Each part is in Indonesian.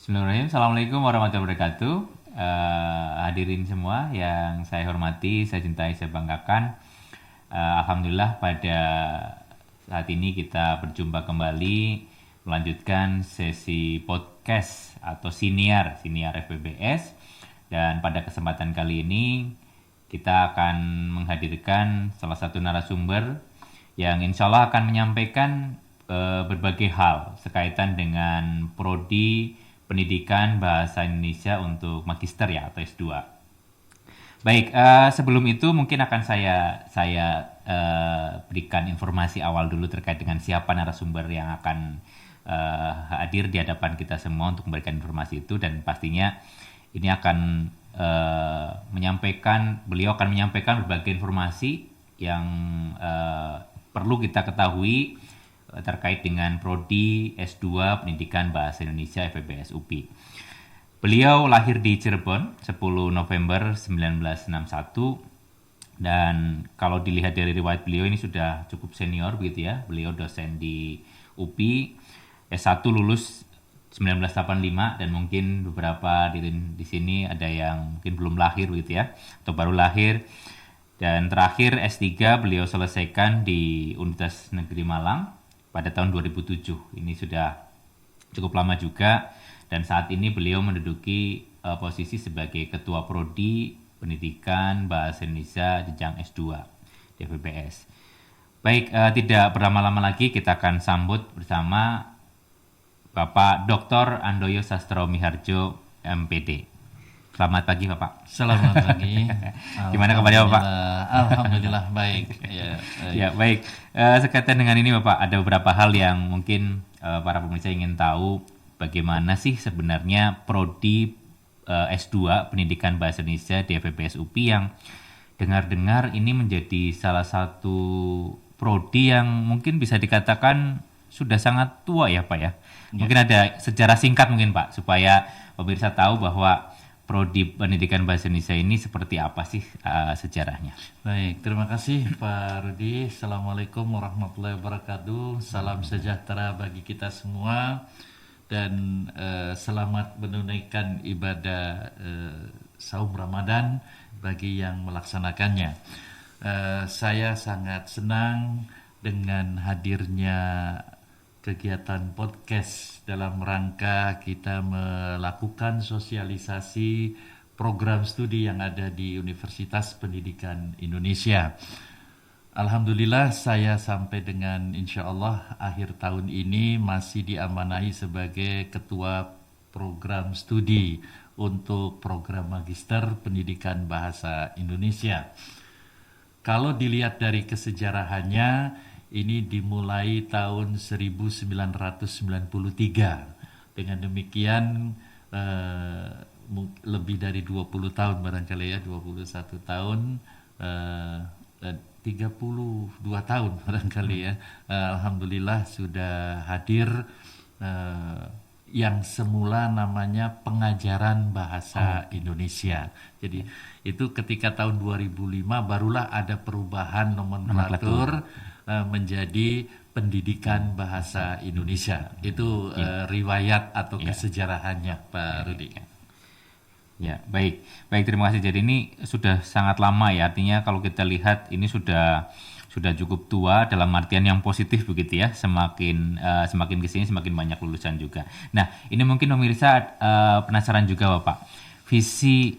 Bismillahirrahmanirrahim. Assalamualaikum warahmatullahi wabarakatuh. Hadirin semua yang saya hormati, saya cintai, saya banggakan. Alhamdulillah pada saat ini kita berjumpa kembali melanjutkan sesi podcast atau siniar FBBS. Dan pada kesempatan kali ini kita akan menghadirkan salah satu narasumber yang insya Allah akan menyampaikan berbagai hal sekaitan dengan prodi pendidikan bahasa Indonesia untuk magister ya atau S2. Baik, sebelum itu mungkin akan saya berikan informasi awal dulu terkait dengan siapa narasumber yang akan hadir di hadapan kita semua untuk memberikan informasi itu, dan pastinya ini akan beliau akan menyampaikan berbagai informasi yang perlu kita ketahui terkait dengan prodi S2 Pendidikan Bahasa Indonesia FEBS UPI. Beliau lahir di Cirebon 10 November 1961, dan kalau dilihat dari riwayat beliau ini sudah cukup senior begitu ya. Beliau dosen di UPI, S1 lulus 1985, dan mungkin beberapa di sini ada yang mungkin belum lahir begitu ya, atau baru lahir. Dan terakhir S3 beliau selesaikan di Universitas Negeri Malang pada tahun 2007. Ini sudah cukup lama juga, dan saat ini beliau menduduki posisi sebagai Ketua Prodi Pendidikan Bahasa Indonesia jenjang S2 di FEBS. Baik, tidak berlama-lama lagi kita akan sambut bersama Bapak Dr. Andoyo Sastro Miharjo, MPD. Selamat pagi Bapak. Selamat pagi. Gimana kabarnya Bapak? Alhamdulillah baik. Ya baik. Sekaitan dengan ini Bapak, ada beberapa hal yang mungkin para pemirsa ingin tahu, bagaimana sih sebenarnya prodi S2 Pendidikan Bahasa Indonesia di FEBS UPI yang dengar-dengar ini menjadi salah satu prodi yang mungkin bisa dikatakan sudah sangat tua ya Pak ya. Mungkin ada sejarah singkat mungkin Pak, supaya pemirsa tahu bahwa prodi pendidikan bahasa Indonesia ini seperti apa sih sejarahnya. Baik, terima kasih Pak Rudi. Assalamualaikum warahmatullahi wabarakatuh. Salam sejahtera bagi kita semua, dan selamat menunaikan ibadah saum Ramadan bagi yang melaksanakannya. Saya sangat senang dengan hadirnya kegiatan podcast dalam rangka kita melakukan sosialisasi program studi yang ada di Universitas Pendidikan Indonesia. Alhamdulillah saya sampai dengan insya Allah akhir tahun ini masih diamanahi sebagai Ketua Program Studi untuk Program Magister Pendidikan Bahasa Indonesia. Kalau dilihat dari kesejarahannya, ini dimulai tahun 1993. Dengan demikian lebih dari 20 tahun barangkali ya, 21 tahun, 32 tahun barangkali ya. Alhamdulillah sudah hadir yang semula namanya pengajaran bahasa Indonesia. Jadi itu ketika tahun 2005 barulah ada perubahan nomenklatur menjadi pendidikan bahasa Indonesia. Itu riwayat atau kesejarahannya Pak Rudi. Ya, baik. Baik, terima kasih. Jadi ini sudah sangat lama ya. Artinya kalau kita lihat ini sudah cukup tua dalam artian yang positif begitu ya. Semakin kesini semakin banyak lulusan juga. Nah, ini mungkin pemirsa penasaran juga Bapak. Visi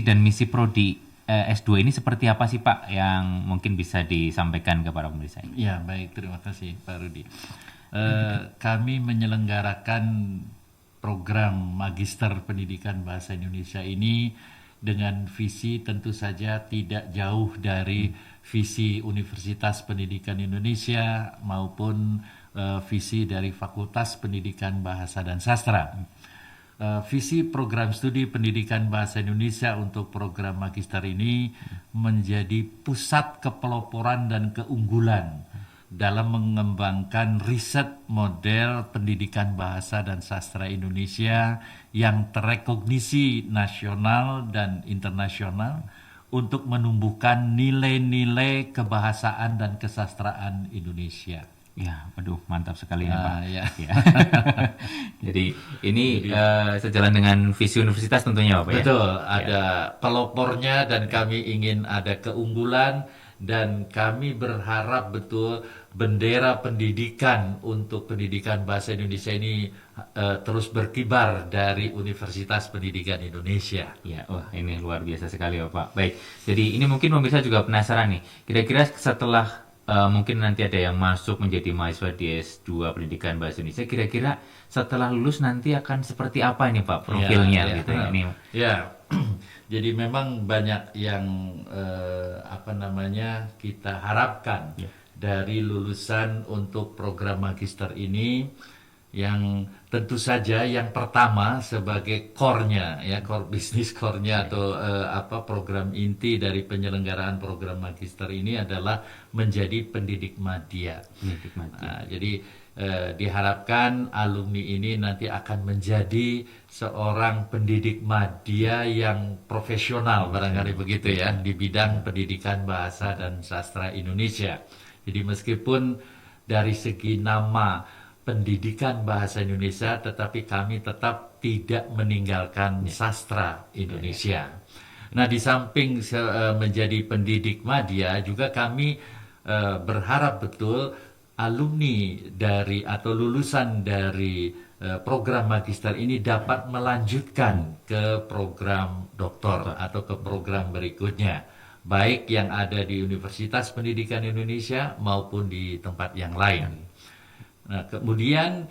dan misi prodi S2 ini seperti apa sih Pak, yang mungkin bisa disampaikan kepada pemirsa ini? Ya, baik, terima kasih Pak Rudi. Kami menyelenggarakan program Magister Pendidikan Bahasa Indonesia ini dengan visi tentu saja tidak jauh dari visi Universitas Pendidikan Indonesia maupun visi dari Fakultas Pendidikan Bahasa dan Sastra. Visi program studi pendidikan bahasa Indonesia untuk program magister ini menjadi pusat kepeloporan dan keunggulan dalam mengembangkan riset model pendidikan bahasa dan sastra Indonesia yang terekognisi nasional dan internasional untuk menumbuhkan nilai-nilai kebahasaan dan kesastraan Indonesia. Ya, aduh mantap sekali ya Pak. Ya. Ya. Jadi ini sejalan dengan visi universitas tentunya Pak ya. Betul, ada pelopornya dan kami ingin ada keunggulan dan kami berharap betul bendera pendidikan untuk pendidikan bahasa Indonesia ini terus berkibar dari Universitas Pendidikan Indonesia. Ya, wah ini luar biasa sekali ya Pak. Baik, jadi ini mungkin pemirsa juga penasaran nih. Kira-kira setelah mungkin nanti ada yang masuk menjadi mahasiswa di S2 Pendidikan Bahasa Indonesia, kira-kira setelah lulus nanti akan seperti apa ini Pak profilnya Ya, gitu ya? Ini ya. Jadi memang banyak yang kita harapkan dari lulusan untuk program magister ini, yang tentu saja yang pertama sebagai core-nya ya, core bisnis core-nya atau program inti dari penyelenggaraan program magister ini adalah menjadi pendidik madya. Nah, jadi diharapkan alumni ini nanti akan menjadi seorang pendidik madya yang profesional, barangkali begitu ya, di bidang pendidikan bahasa dan sastra Indonesia. Jadi meskipun dari segi nama pendidikan bahasa Indonesia, tetapi kami tetap tidak meninggalkan sastra Indonesia. Nah, di samping menjadi pendidik madya, juga kami berharap betul alumni dari atau lulusan dari program magister ini dapat melanjutkan ke program doktor atau ke program berikutnya, baik yang ada di Universitas Pendidikan Indonesia maupun di tempat yang lain. Nah, kemudian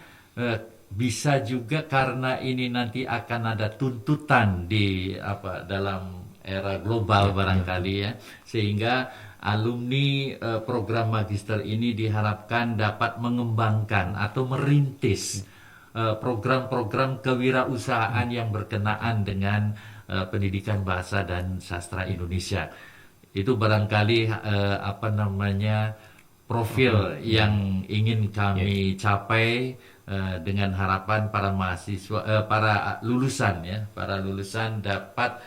bisa juga karena ini nanti akan ada tuntutan di dalam era global barangkali ya, sehingga alumni program magister ini diharapkan dapat mengembangkan atau merintis program-program kewirausahaan yang berkenaan dengan pendidikan bahasa dan sastra Indonesia. Itu barangkali profil yang ingin kami capai dengan harapan para mahasiswa, para lulusan dapat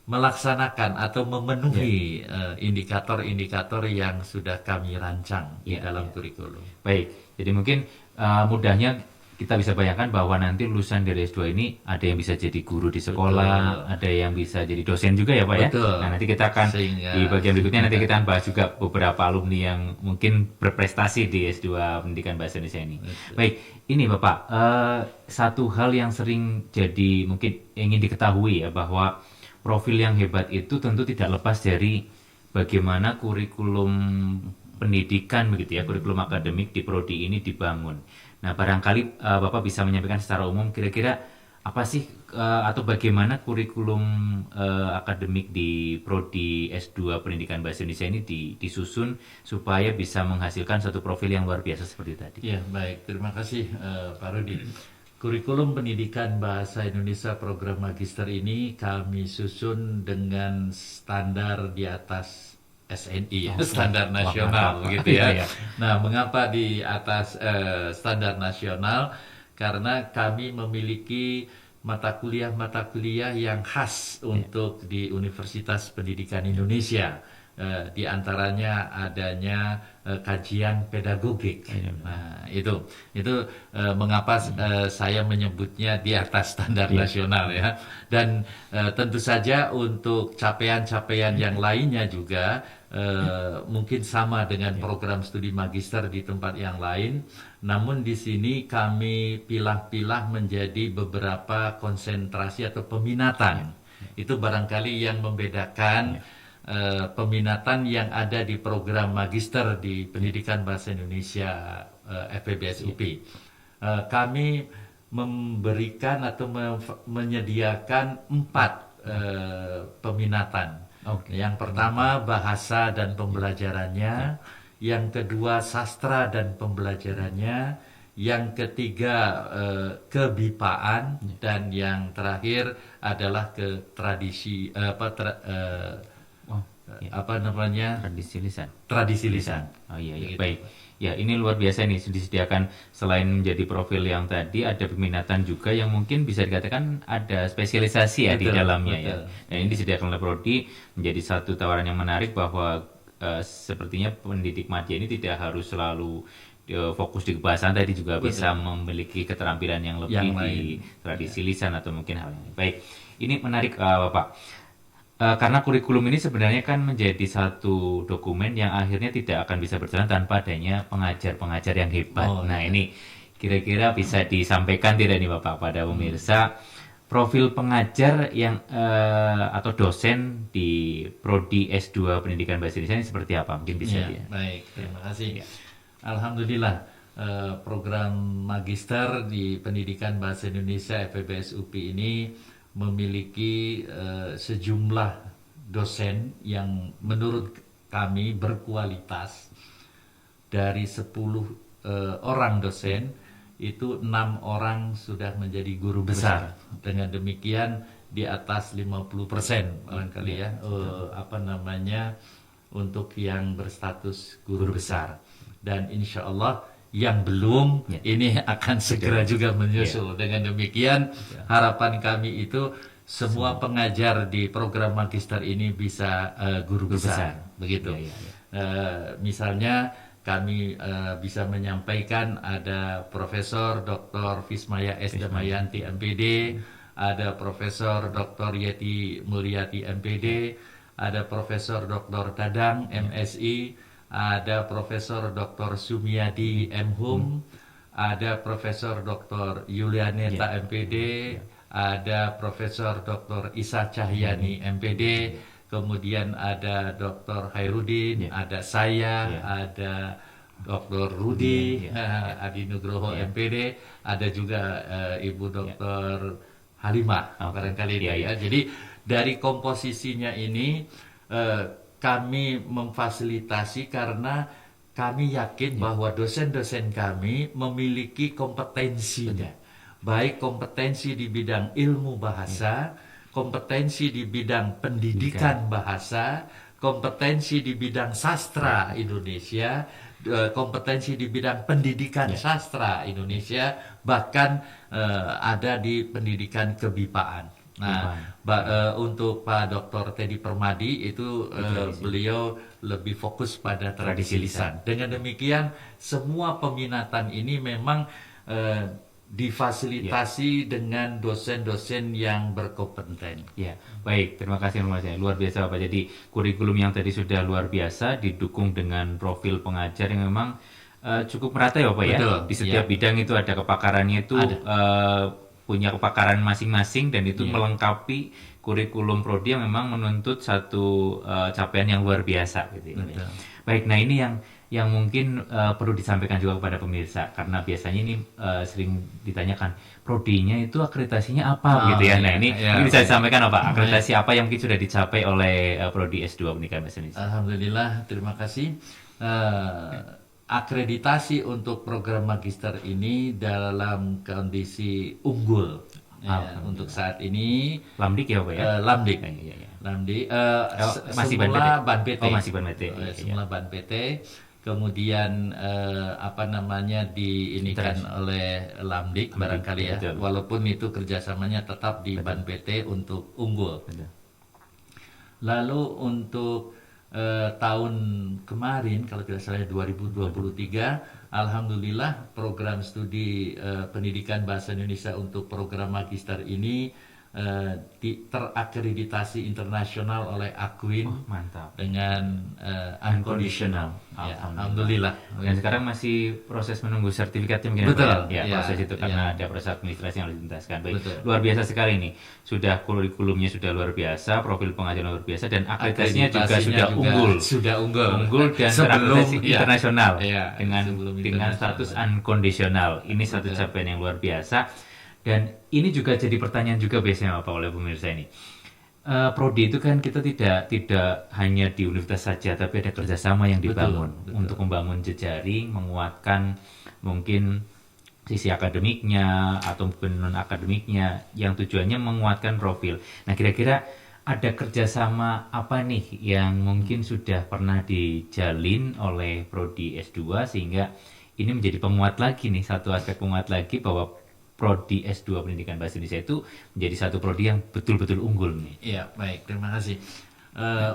melaksanakan atau memenuhi indikator-indikator yang sudah kami rancang di dalam kurikulum. Baik, jadi mungkin mudahnya kita bisa bayangkan bahwa nanti lulusan dari S2 ini ada yang bisa jadi guru di sekolah, ada yang bisa jadi dosen juga ya Pak ya. Nah, nanti kita akan di bagian berikutnya nanti kita akan bahas juga beberapa alumni yang mungkin berprestasi di S2 Pendidikan Bahasa Indonesia ini. Baik, ini Bapak, satu hal yang sering jadi mungkin ingin diketahui ya, bahwa profil yang hebat itu tentu tidak lepas dari bagaimana kurikulum pendidikan begitu ya, kurikulum akademik di prodi ini dibangun. Nah, barangkali Bapak bisa menyampaikan secara umum kira-kira apa sih atau bagaimana kurikulum akademik di prodi S2 Pendidikan Bahasa Indonesia ini disusun supaya bisa menghasilkan satu profil yang luar biasa seperti tadi. Ya, baik. Terima kasih Pak Rudi. Kurikulum Pendidikan Bahasa Indonesia program magister ini kami susun dengan standar di atas SNI, standar nasional begitu ya. Nah, mengapa di atas standar nasional? Karena kami memiliki mata kuliah yang khas untuk di Universitas Pendidikan Indonesia. Di antaranya adanya kajian pedagogik. Nah, itu mengapa saya menyebutnya di atas standar nasional ya. Dan tentu saja untuk capaian-capaian yang lainnya juga mungkin sama dengan program studi magister di tempat yang lain. Namun di sini kami pilah-pilah menjadi beberapa konsentrasi atau peminatan. Itu barangkali yang membedakan peminatan yang ada di program magister di Pendidikan Bahasa Indonesia FEBS UP. Kami memberikan atau menyediakan 4 peminatan. Yang pertama bahasa dan pembelajarannya, yang kedua sastra dan pembelajarannya, yang ketiga kebipaan, dan yang terakhir adalah ke tradisi tradisi lisan. Oh iya, iya. Baik. Ya, ini luar biasa nih, disediakan selain menjadi profil yang tadi, ada peminatan juga yang mungkin bisa dikatakan ada spesialisasi ya di dalamnya ya. Dan ini disediakan oleh prodi, menjadi satu tawaran yang menarik bahwa sepertinya pendidik media ini tidak harus selalu fokus di kebahasaan, tadi juga bisa memiliki keterampilan yang lebih Yang di lain. tradisi lisan atau mungkin hal lain. Baik, ini menarik Bapak. Karena kurikulum ini sebenarnya kan menjadi satu dokumen yang akhirnya tidak akan bisa berjalan tanpa adanya pengajar-pengajar yang hebat. Nah, ini kira-kira bisa disampaikan tidak nih Bapak pada pemirsa, profil pengajar yang atau dosen di Prodi S2 Pendidikan Bahasa Indonesia ini seperti apa? Mungkin bisa Ya, dia. baik, terima kasih. Ya. Alhamdulillah, program magister di Pendidikan Bahasa Indonesia FEBS UPI ini memiliki sejumlah dosen yang menurut kami berkualitas. Dari 10 orang dosen, itu 6 orang sudah menjadi guru besar. Dengan demikian di atas 50% barangkali ya, untuk yang berstatus guru besar. Dan insya Allah yang belum ini akan segera juga menyusul. Dengan demikian harapan kami itu semua pengajar di program magister ini bisa guru besar. Begitu. Misalnya kami bisa menyampaikan ada Profesor Dr. Vismaya S. Damayanti MPD, ada Profesor Dr. Yeti Mulyati MPD, ada Profesor Dr. Dadang MSI, ada Profesor Dr. Sumiadi M.Hum, ada Profesor Dr. Yulianeta MPD, ada Profesor Dr. Isa Cahyani MPD, kemudian ada Dr. Hairudin, ada saya, ada Dr. Rudi Adi Nugroho MPD, ada juga Ibu Dr. Halimah barangkali dia ya. Jadi dari komposisinya ini kami memfasilitasi karena kami yakin bahwa dosen-dosen kami memiliki kompetensinya. Baik kompetensi di bidang ilmu bahasa, kompetensi di bidang pendidikan bahasa, kompetensi di bidang sastra Indonesia, kompetensi di bidang pendidikan sastra Indonesia, bahkan ada di pendidikan kebipaan. Nah, untuk Pak Dr. Teddy Permadi itu beliau lebih fokus pada tradisi lisan. Dengan demikian semua peminatan ini memang difasilitasi dengan dosen-dosen yang berkompeten. Ya, baik. Terima kasih Mas. Luar biasa Pak. Jadi kurikulum yang tadi sudah luar biasa didukung dengan profil pengajar yang memang cukup merata ya Pak ya. Di setiap bidang itu ada kepakarannya itu punya kepakaran masing-masing dan itu melengkapi kurikulum prodi yang memang menuntut satu capaian yang luar biasa gitu ya. Baik, nah ini yang mungkin perlu disampaikan juga kepada pemirsa karena biasanya ini sering ditanyakan prodinya itu akreditasinya apa gitu ya. Nah ini bisa disampaikan apa akreditasi apa yang mungkin sudah dicapai oleh prodi S2 Pendidikan Bahasa Indonesia. Alhamdulillah, terima kasih. Akreditasi untuk program magister ini dalam kondisi unggul untuk saat ini. Lamdik ya Pak ya? Lamdik. Lamdik. Masih semula Ban PT. Masih Ban PT. Semula Ban PT. Kemudian diinikan oleh Lamdik barangkali ya. Betul. Walaupun itu kerjasamanya tetap di Ban PT untuk unggul. Betul. Lalu untuk tahun kemarin kalau tidak salah 2023, alhamdulillah program studi pendidikan bahasa Indonesia untuk program magister ini terakreditasi internasional oleh Akuin mantap. dengan unconditional. Alhamdulillah. Dan sekarang masih proses menunggu sertifikatnya mungkin proses itu karena ada proses administrasi yang harus dituntaskan. Baik, luar biasa sekali ini. Sudah kurikulumnya sudah luar biasa, profil pengajaran luar biasa dan akreditasinya juga sudah unggul. Unggul dan terakreditasi internasional dengan status unconditional. Ini satu capaian yang luar biasa. Dan ini juga jadi pertanyaan juga biasanya Pak oleh pemirsa ini. Prodi itu kan kita tidak hanya di universitas saja, tapi ada kerjasama yang dibangun untuk membangun jejaring, menguatkan mungkin sisi akademiknya atau non akademiknya yang tujuannya menguatkan profil. Nah kira-kira ada kerjasama apa nih yang mungkin sudah pernah dijalin oleh Prodi S2 sehingga ini menjadi penguat lagi nih, satu aspek penguat lagi bahwa Prodi S2 Pendidikan Bahasa Indonesia itu menjadi satu prodi yang betul-betul unggul nih. Iya, baik, terima kasih.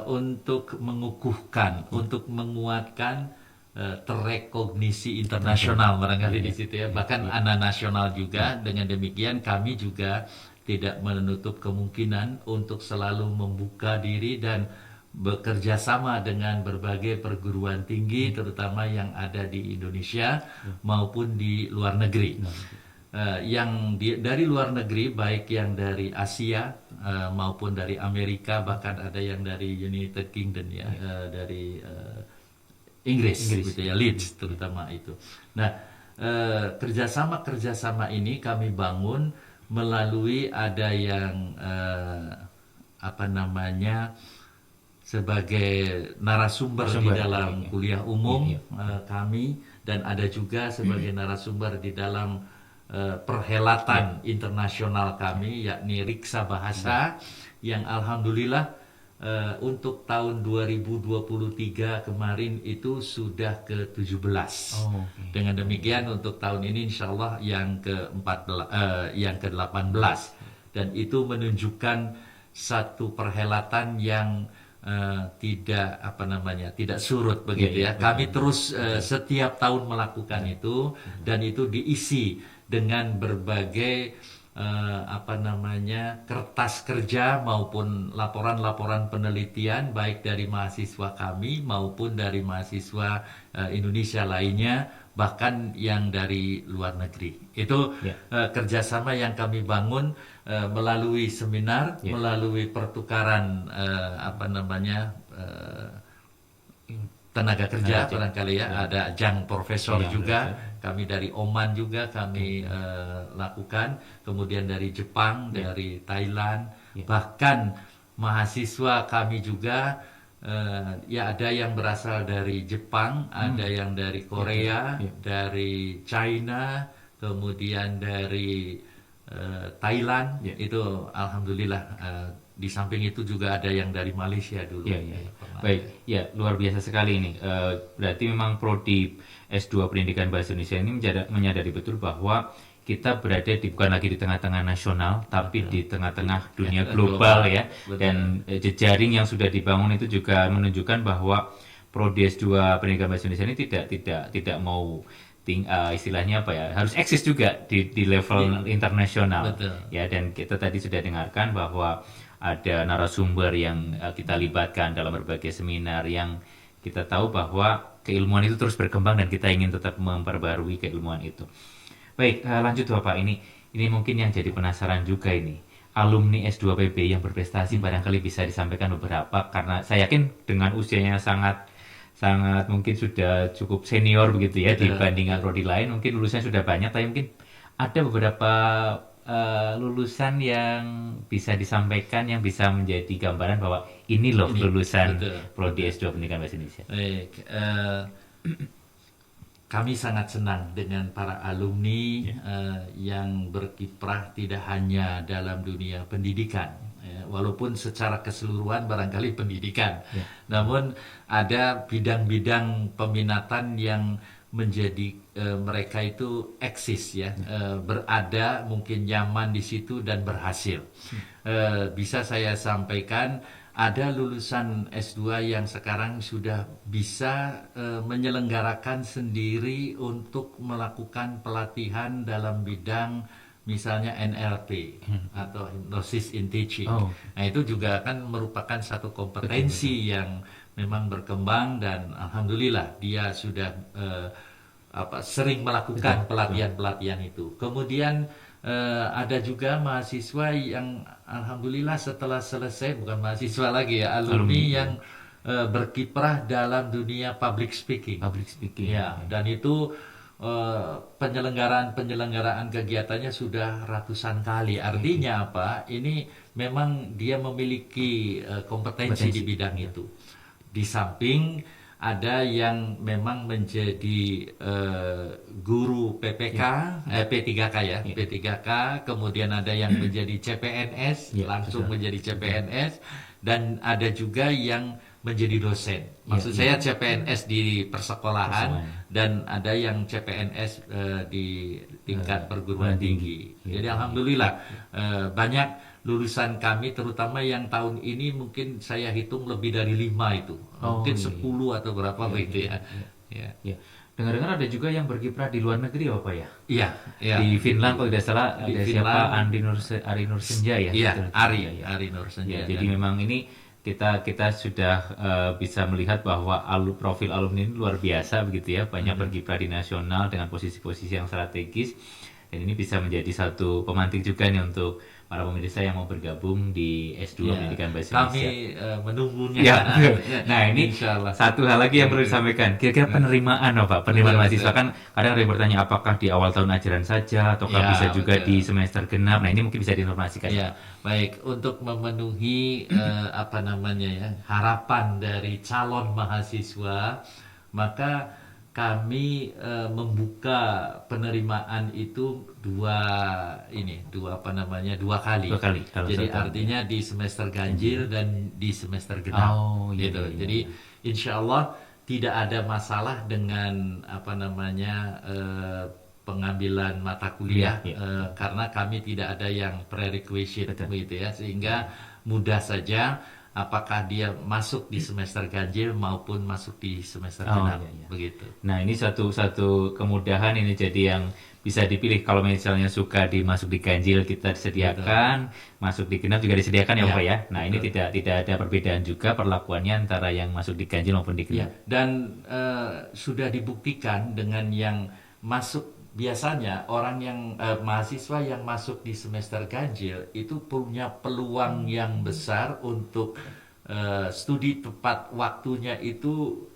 untuk mengukuhkan, untuk menguatkan terrekognisi internasional barangkali di situ ya, bahkan ana nasional juga. Dengan demikian kami juga tidak menutup kemungkinan untuk selalu membuka diri dan bekerja sama dengan berbagai perguruan tinggi, terutama yang ada di Indonesia maupun di luar negeri. Dari luar negeri, baik yang dari Asia maupun dari Amerika, bahkan ada yang dari United Kingdom ya, dari Inggris gitu ya, Leeds terutama itu. Nah, kerjasama ini kami bangun melalui ada yang sebagai narasumber di dalam kuliah umum kami, dan ada juga sebagai narasumber di dalam perhelatan internasional kami, yakni Riksa Bahasa, yang alhamdulillah untuk tahun 2023 kemarin itu sudah ke-17. Dengan demikian untuk tahun ini insya Allah yang ke-18, dan itu menunjukkan satu perhelatan yang tidak surut begitu ya. Kami terus setiap tahun melakukan itu, dan itu diisi dengan berbagai kertas kerja maupun laporan-laporan penelitian, baik dari mahasiswa kami maupun dari mahasiswa Indonesia lainnya, bahkan yang dari luar negeri. Itu kerjasama yang kami bangun melalui seminar, melalui pertukaran tenaga kerja barangkali ya. Ada ajang profesor juga. Kami dari Oman juga kami lakukan, kemudian dari Jepang, dari Thailand, bahkan mahasiswa kami juga ada yang berasal dari Jepang, ada yang dari Korea, dari China, kemudian dari Thailand. Itu alhamdulillah. Di samping itu juga ada yang dari Malaysia dulu. Baik, luar biasa sekali ini. Berarti memang prodi S2 Pendidikan Bahasa Indonesia ini menyadari betul bahwa kita berada bukan lagi di tengah-tengah nasional, tapi di tengah-tengah dunia global ya. Dan jejaring yang sudah dibangun itu juga menunjukkan bahwa prodi S2 Pendidikan Bahasa Indonesia ini tidak mau istilahnya harus eksis juga di level internasional. Ya, dan kita tadi sudah dengarkan bahwa ada narasumber yang kita libatkan dalam berbagai seminar, yang kita tahu bahwa keilmuan itu terus berkembang dan kita ingin tetap memperbarui keilmuan itu. Baik, lanjut Bapak, ini mungkin yang jadi penasaran juga ini. Alumni S2 PB yang berprestasi barangkali bisa disampaikan beberapa, karena saya yakin dengan usianya sangat mungkin sudah cukup senior begitu ya dibandingkan prodi lain, mungkin lulusannya sudah banyak, tapi mungkin ada beberapa lulusan yang bisa disampaikan, yang bisa menjadi gambaran bahwa ini loh lulusan prodi S2 Pendidikan Bahasa Indonesia. Baik, kami sangat senang dengan para alumni yang berkiprah tidak hanya dalam dunia pendidikan, walaupun secara keseluruhan barangkali pendidikan, namun ada bidang-bidang peminatan yang menjadi mereka itu eksis ya, berada, mungkin nyaman di situ dan berhasil. Bisa saya sampaikan, ada lulusan S2 yang sekarang sudah bisa menyelenggarakan sendiri untuk melakukan pelatihan dalam bidang misalnya NLP atau Hypnosis in Teaching. Nah, itu juga kan merupakan satu kompetensi yang memang berkembang, dan alhamdulillah dia sudah sering melakukan pelatihan-pelatihan itu. Kemudian ada juga mahasiswa yang alhamdulillah setelah selesai, bukan mahasiswa lagi ya, alumni yang berkiprah dalam dunia public speaking. Ya, dan itu penyelenggaraan kegiatannya sudah ratusan kali. Artinya apa? Ini memang dia memiliki kompetensi di bidang itu. Di samping ada yang memang menjadi guru PPK, P3K ya, P3K, kemudian ada yang menjadi CPNS, langsung menjadi CPNS, dan ada juga yang menjadi dosen. Maksud saya CPNS di persekolahan, dan ada yang CPNS di tingkat perguruan tinggi. Jadi alhamdulillah banyak lulusan kami, terutama yang tahun ini mungkin saya hitung lebih dari 5 itu, mungkin 10 atau berapa begitu ya. Ya. Ya. Dengar-dengar ada juga yang berkiprah di luar negeri ya Bapak ya? Iya, iya. Di Finland kalau tidak salah Di ada Finland. siapa Ari Nursenja ya? Iya, Betul. Ari, Ya. Ari Nursenja. Ya, jadi memang ini kita sudah bisa melihat bahwa profil alumni ini luar biasa begitu ya, banyak berkiprah di nasional dengan posisi-posisi yang strategis, dan ini bisa menjadi satu pemantik juga nih untuk para pemirsa yang mau bergabung di S2 Pendidikan Bahasa Indonesia. Kami menunggunya. Ya, nah ini Insyaallah. satu hal lagi yang perlu disampaikan. Kira-kira penerimaan Pak, penerimaan mahasiswa kan kadang ada yang bertanya apakah di awal tahun ajaran saja ataukah Ya, bisa juga betul. di semester genap. Nah ini mungkin bisa diinformasikan. Ya, baik, untuk memenuhi apa namanya ya, harapan dari calon mahasiswa, maka kami membuka penerimaan itu dua kali. Dua kali, dalam Jadi satu tahun. artinya di semester ganjil dan di semester genap. Oh, iya, gitu. iya, Jadi insya Allah tidak ada masalah dengan apa namanya pengambilan mata kuliah Iya. karena kami tidak ada yang prerequisite begitu ya, sehingga mudah saja apakah dia masuk di semester ganjil maupun masuk di semester genap begitu. Nah ini satu kemudahan ini jadi yang bisa dipilih kalau misalnya suka dimasuk di ganjil kita disediakan, masuk di genap juga disediakan ya Pak ya. Nah ini tidak ada perbedaan juga perlakuannya antara yang masuk di ganjil maupun di genap. Dan sudah dibuktikan dengan yang masuk. Biasanya orang yang mahasiswa yang masuk di semester ganjil itu punya peluang yang besar untuk studi tepat waktunya itu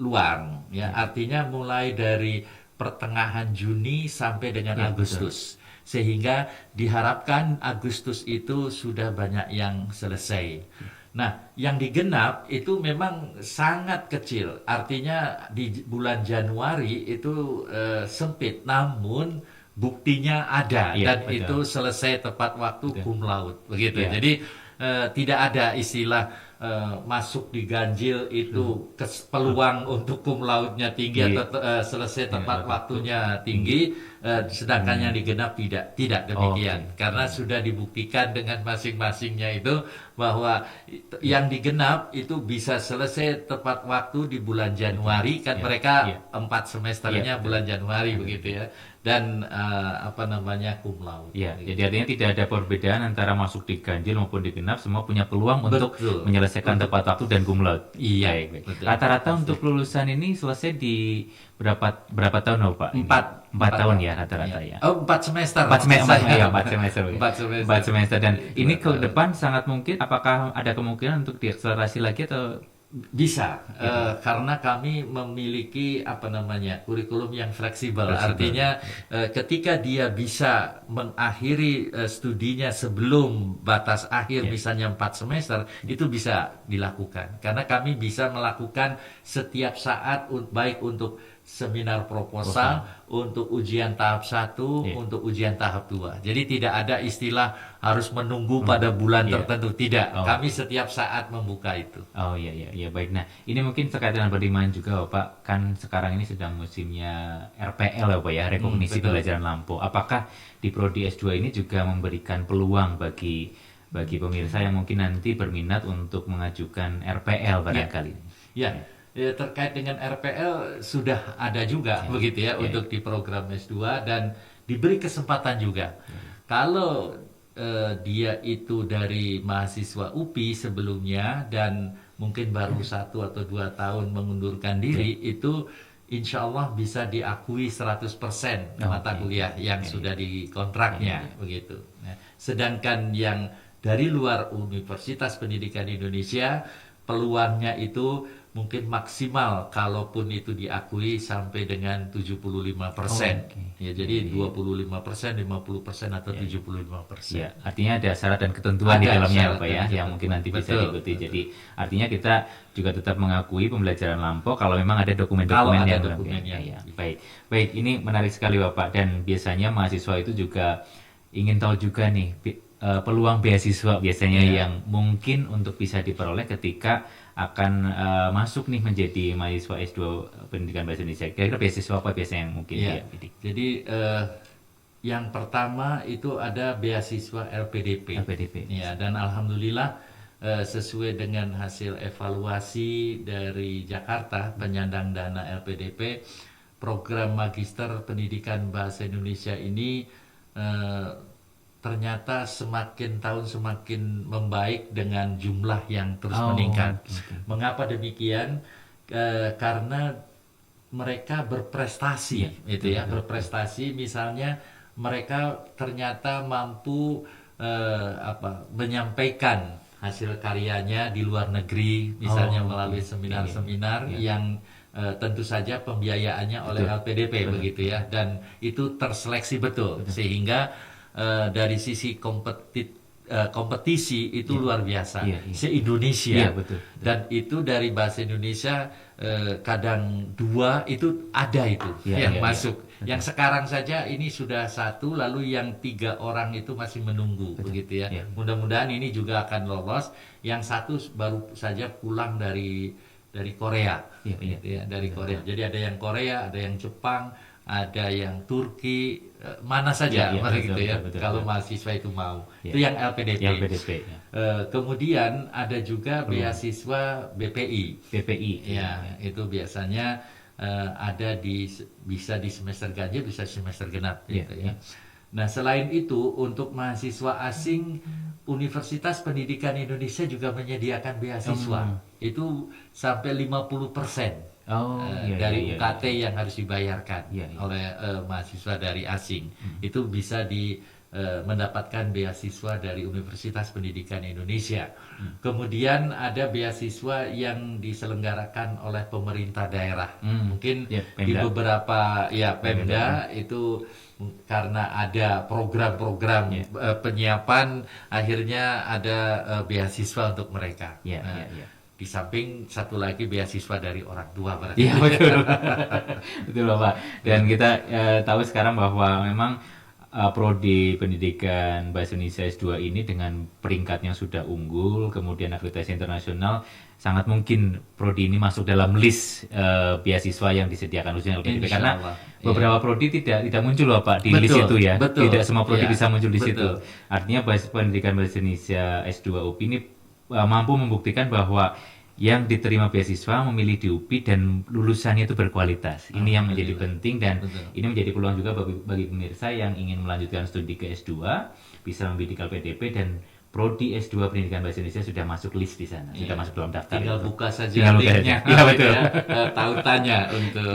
luang ya. Artinya mulai dari pertengahan Juni sampai dengan Agustus. Sehingga diharapkan Agustus itu sudah banyak yang selesai. Nah, yang digenap itu memang sangat kecil. Artinya di bulan Januari itu sempit, namun buktinya ada dan itu selesai tepat waktu cum laude begitu. Jadi tidak ada istilah masuk di ganjil itu peluang untuk cum laude-nya tinggi atau selesai tepat waktunya tinggi, sedangkan yang digenap tidak demikian. Karena sudah dibuktikan dengan masing-masingnya itu bahwa yang digenap itu bisa selesai tepat waktu di bulan Januari, kan mereka 4 semesternya bulan Januari begitu ya, dan cum laude. Ya, jadi artinya tidak ada perbedaan antara masuk di ganjil maupun di genap, semua punya peluang untuk menyelesaikan tepat waktu dan cum laude. Iya. Baik. Rata-rata untuk lulus,an ini selesai di berapa tahun Pak? 4 tahun ya rata-rata ya. Oh, 4 semester. 4 semester. 4 semester dan ini ke depan sangat mungkin, apakah ada kemungkinan untuk diakselerasi lagi atau bisa, karena kami memiliki kurikulum yang fleksibel. Artinya ketika dia bisa mengakhiri studinya sebelum batas akhir, misalnya 4 semester, itu bisa dilakukan. Karena kami bisa melakukan setiap saat, baik untuk seminar proposal, untuk ujian tahap 1, untuk ujian tahap 2. Jadi tidak ada istilah harus menunggu pada bulan tertentu. Tidak, kami setiap saat membuka itu. Oh iya, baik. Nah ini mungkin terkait dengan penerimaan juga Pak, kan sekarang ini sedang musimnya RPL ya Pak ya, rekognisi pembelajaran lampau. Apakah di Prodi S2 ini juga memberikan peluang bagi pemirsa yang mungkin nanti berminat untuk mengajukan RPL barangkali? Ya, terkait dengan RPL sudah ada juga begitu ya untuk di program S2, dan diberi kesempatan juga. Kalau dia itu dari mahasiswa UPI sebelumnya dan mungkin baru 1 atau 2 tahun mengundurkan diri, itu insya Allah bisa diakui 100% mata kuliah yang sudah di kontraknya begitu. Sedangkan yang dari luar Universitas Pendidikan Indonesia, peluangnya itu mungkin maksimal kalaupun itu diakui sampai dengan 75%. Ya, jadi 25%, 50% atau 75%. Ya, artinya ada syarat dan ketentuan di dalamnya Pak ya, yang mungkin nanti bisa diikuti. Jadi artinya kita juga tetap mengakui pembelajaran lampau kalau memang ada dokumen-dokumen yang baik. Ini menarik sekali Bapak, dan biasanya mahasiswa itu juga ingin tahu juga nih peluang beasiswa biasanya yang mungkin untuk bisa diperoleh ketika akan masuk nih menjadi mahasiswa S2 Pendidikan Bahasa Indonesia. Kira-kira beasiswa apa biasanya yang mungkin dia pilih? Jadi Yang pertama itu ada beasiswa LPDP. LPDP. Ya, dan alhamdulillah sesuai dengan hasil evaluasi dari Jakarta penyandang dana LPDP, program Magister Pendidikan Bahasa Indonesia ini ternyata semakin tahun semakin membaik dengan jumlah yang terus meningkat. Okay. Mengapa demikian? Karena mereka berprestasi, berprestasi. Misalnya mereka ternyata mampu menyampaikan hasil karyanya di luar negeri, misalnya melalui seminar-seminar yang tentu saja pembiayaannya oleh LPDP begitu ya, dan itu terseleksi betul. Sehingga dari sisi kompetisi itu luar biasa se-Indonesia, dan itu dari bahasa Indonesia kadang 2 itu ada itu yang masuk. Yang sekarang saja ini sudah 1, lalu yang 3 orang itu masih menunggu begitu ya. Mudah-mudahan ini juga akan lolos. Yang 1 baru saja pulang dari Korea, gitu ya, dari Korea. Jadi ada yang Korea, ada yang Jepang, ada yang Turki, mana saja begitu ya. Kalau mahasiswa itu mau, itu yang LPDP. Kemudian ada juga beasiswa BPI. Itu biasanya ada bisa di semester ganjil, bisa semester genap, gitu ya. Nah, selain itu untuk mahasiswa asing, Universitas Pendidikan Indonesia juga menyediakan beasiswa. Itu sampai 50%. Dari UKT yang harus dibayarkan oleh mahasiswa dari asing, itu bisa mendapatkan beasiswa dari Universitas Pendidikan Indonesia. Kemudian ada beasiswa yang diselenggarakan oleh pemerintah daerah. Mungkin di beberapa Pemda itu karena ada program-program penyiapan, akhirnya ada beasiswa untuk mereka. Di samping satu lagi beasiswa dari orang tua berarti. Iya, betul. Betul Bapak. Dan kita tahu sekarang bahwa memang Prodi Pendidikan Bahasa Indonesia S2 ini dengan peringkatnya sudah unggul, kemudian akreditasi internasional, sangat mungkin Prodi ini masuk dalam list beasiswa yang disediakan khususnya LPDP, karena beberapa prodi tidak muncul loh Pak di list itu ya. Tidak semua prodi bisa muncul di situ. Artinya Pendidikan Bahasa Indonesia S2 UPI ini mampu membuktikan bahwa yang diterima beasiswa memilih di UPI dan lulusannya itu berkualitas. Ini yang menjadi penting, dan ini menjadi peluang juga bagi pemirsa yang ingin melanjutkan studi ke S2 bisa membidik LPDP, dan Prodi S2 Pendidikan Bahasa Indonesia sudah masuk list di sana, sudah masuk dalam daftar. Tinggal buka saja linknya, tautannya untuk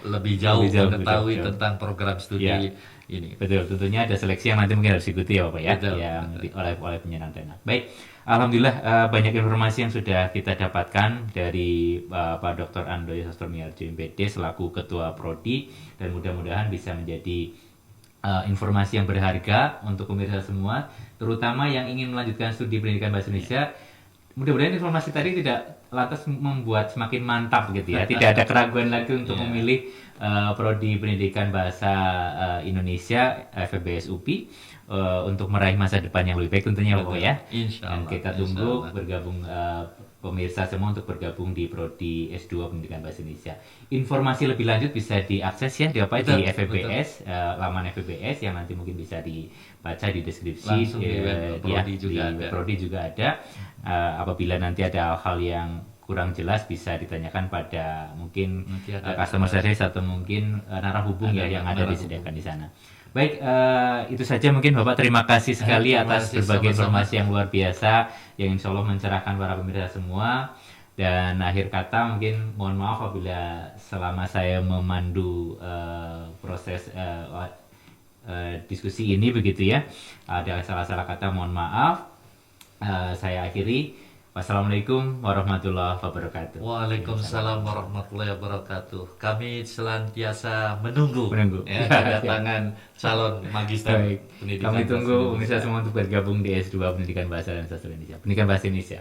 lebih jauh mengetahui tentang program studi ini. Betul, tentunya ada seleksi yang nanti mungkin harus diikuti ya Bapak ya, oleh penyandang dana. Baik, alhamdulillah banyak informasi yang sudah kita dapatkan dari Pak Dr. Andoyo Sastromiharjo MPD selaku Ketua Prodi, dan mudah-mudahan bisa menjadi informasi yang berharga untuk pemirsa semua, terutama yang ingin melanjutkan studi pendidikan bahasa Indonesia. Mudah-mudahan informasi tadi tidak lantas membuat semakin mantap gitu ya, tidak ada keraguan lagi untuk memilih Prodi Pendidikan Bahasa Indonesia FEBS UPI untuk meraih masa depan yang lebih baik tentunya Bapak ya. Dan kita tunggu bergabung pemirsa semua untuk bergabung di Prodi S2 Pendidikan Bahasa Indonesia. Informasi lebih lanjut bisa diakses ya di FEBS, laman FEBS yang nanti mungkin bisa dibaca di deskripsi. Di web Prodi juga ada. Apabila nanti ada hal-hal yang kurang jelas bisa ditanyakan pada mungkin customer service atau mungkin narahubung yang ada disediakan di sana. Baik, itu saja mungkin Bapak. Terima kasih sekali atas berbagai informasi yang luar biasa yang insya Allah mencerahkan para pemirsa semua. Dan akhir kata mungkin mohon maaf apabila selama saya memandu proses diskusi ini begitu ya, ada salah-salah kata, mohon maaf. Saya akhiri. Wassalamualaikum warahmatullahi wabarakatuh. Waalaikumsalam warahmatullahi wabarakatuh. Kami senantiasa menunggu. Kedatangan calon magister pendidikan. Kami tunggu pemirsa semua untuk bergabung di S2 Pendidikan Bahasa dan Sastra Indonesia. Pendidikan Bahasa Indonesia.